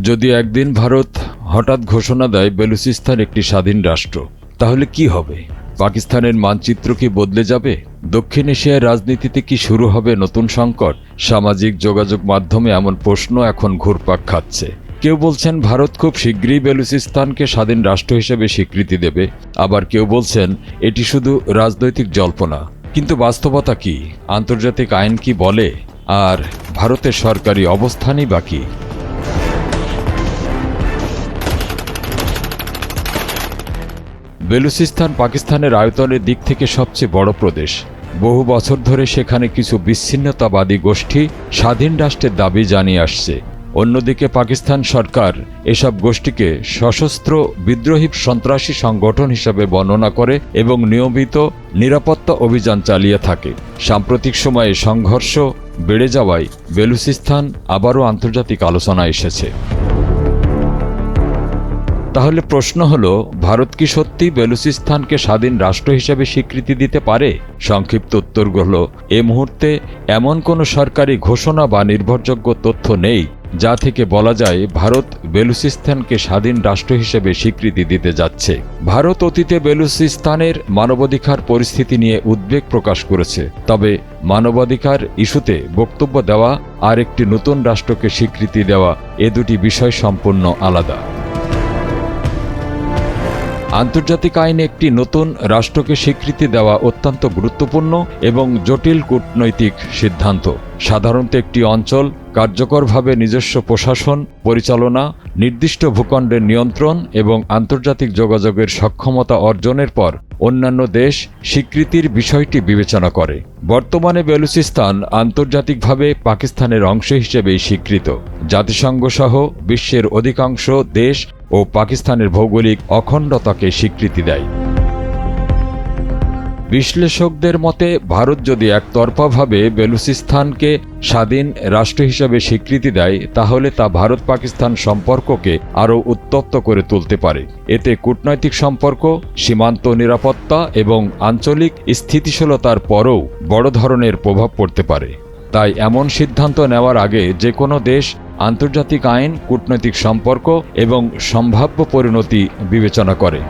যদি একদিন ভারত হঠাৎ ঘোষণা দেয় বেলুচিস্তান একটি স্বাধীন রাষ্ট্র, তাহলে কি হবে? পাকিস্তানের মানচিত্র কি বদলে যাবে? দক্ষিণ এশিয়ার রাজনীতিতে কি শুরু হবে নতুন সংকট? সামাজিক যোগাযোগ মাধ্যমে এমন প্রশ্ন এখন ঘুরপাক খাচ্ছে। কেউ বলছেন ভারত খুব শীঘ্রই বেলুচিস্তানকে স্বাধীন রাষ্ট্র হিসেবে স্বীকৃতি দেবে, আবার কেউ বলছেন এটি শুধু রাজনৈতিক জল্পনা। কিন্তু বাস্তবতা কি? আন্তর্জাতিক আইন কি বলে? আর ভারতের সরকারি অবস্থানই বা কি? বেলুচিস্তান পাকিস্তানের আয়তনের দিক থেকে সবচেয়ে বড় প্রদেশ। বহু বছর ধরে সেখানে কিছু বিচ্ছিন্নতাবাদী গোষ্ঠী স্বাধীন রাষ্ট্রের দাবি জানিয়ে আসছে। অন্যদিকে পাকিস্তান সরকার এসব গোষ্ঠীকে সশস্ত্র বিদ্রোহী সন্ত্রাসী সংগঠন হিসেবে বর্ণনা করে এবং নিয়মিত নিরাপত্তা অভিযান চালিয়ে থাকে। সাম্প্রতিক সময়ে সংঘর্ষ বেড়ে যাওয়ায় বেলুচিস্তান আবারও আন্তর্জাতিক আলোচনায় এসেছে। তাহলে প্রশ্ন হলো, ভারত কি সত্যি বেলুচিস্তানকে স্বাধীন রাষ্ট্র হিসেবে স্বীকৃতি দিতে পারে? সংক্ষিপ্ত উত্তর হলো, এ মুহূর্তে এমন কোনো সরকারি ঘোষণা বা নির্ভরযোগ্য তথ্য নেই যা থেকে বলা যায় ভারত বেলুচিস্তানকে স্বাধীন রাষ্ট্র হিসেবে স্বীকৃতি দিতে যাচ্ছে। ভারত অতীতে বেলুচিস্তানের মানবাধিকার পরিস্থিতি নিয়ে উদ্বেগ প্রকাশ করেছে, তবে মানবাধিকার ইস্যুতে বক্তব্য দেওয়া আর একটি নতুন রাষ্ট্রকে স্বীকৃতি দেওয়া, এ দুটি বিষয় সম্পূর্ণ আলাদা। আন্তর্জাতিক আইনে একটি নতুন রাষ্ট্রকে স্বীকৃতি দেওয়া অত্যন্ত গুরুত্বপূর্ণ এবং জটিল কূটনৈতিক সিদ্ধান্ত। সাধারণত একটি অঞ্চল কার্যকরভাবে নিজস্ব প্রশাসন পরিচালনা, নির্দিষ্ট ভূখণ্ডের নিয়ন্ত্রণ এবং আন্তর্জাতিক যোগাযোগের সক্ষমতা অর্জনের পর অন্যান্য দেশ স্বীকৃতির বিষয়টি বিবেচনা করে। বর্তমানে বেলুচিস্তান আন্তর্জাতিকভাবে পাকিস্তানের অংশ হিসেবেই স্বীকৃত। জাতিসংঘ সহ বিশ্বের অধিকাংশ দেশ ও পাকিস্তানের ভৌগোলিক অখণ্ডতাকে স্বীকৃতি দেয়। বিশ্লেষকদের মতে ভারত যদি একতরফাভাবে বেলুচিস্তানকে স্বাধীন রাষ্ট্র হিসেবে স্বীকৃতি দেয়, তাহলে তা ভারত পাকিস্তান সম্পর্ককে আরও উত্তপ্ত করে তুলতে পারে। এতে কূটনৈতিক সম্পর্ক, সীমান্ত নিরাপত্তা এবং আঞ্চলিক স্থিতিশীলতার পরও বড় ধরনের প্রভাব পড়তে পারে। তাই এমন সিদ্ধান্ত নেওয়ার আগে যে কোনো দেশ আন্তর্জাতিক আইন, কূটনৈতিক সম্পর্ক এবং সম্ভাব্য পরিণতি বিবেচনা করে।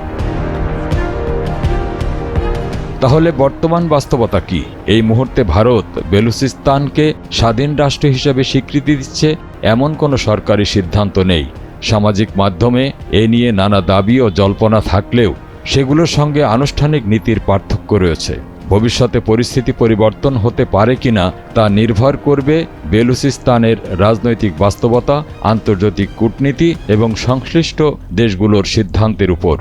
তাহলে বর্তমান বাস্তবতা কি? এই মুহূর্তে ভারত বেলুচিস্তানকে স্বাধীন রাষ্ট্র হিসেবে স্বীকৃতি দিচ্ছে এমন কোনো সরকারি সিদ্ধান্ত নেই। সামাজিক মাধ্যমে এ নিয়ে নানা দাবি ও জল্পনা থাকলেও সেগুলোর সঙ্গে আনুষ্ঠানিক নীতির পার্থক্য রয়েছে। ভবিষ্যতে পরিস্থিতি পরিবর্তন হতে পারে কিনা তা নির্ভর করবে বেলুচিস্তানের রাজনৈতিক বাস্তবতা, আন্তর্জাতিক কূটনীতি এবং সংশ্লিষ্ট দেশগুলোর সিদ্ধান্তের উপর।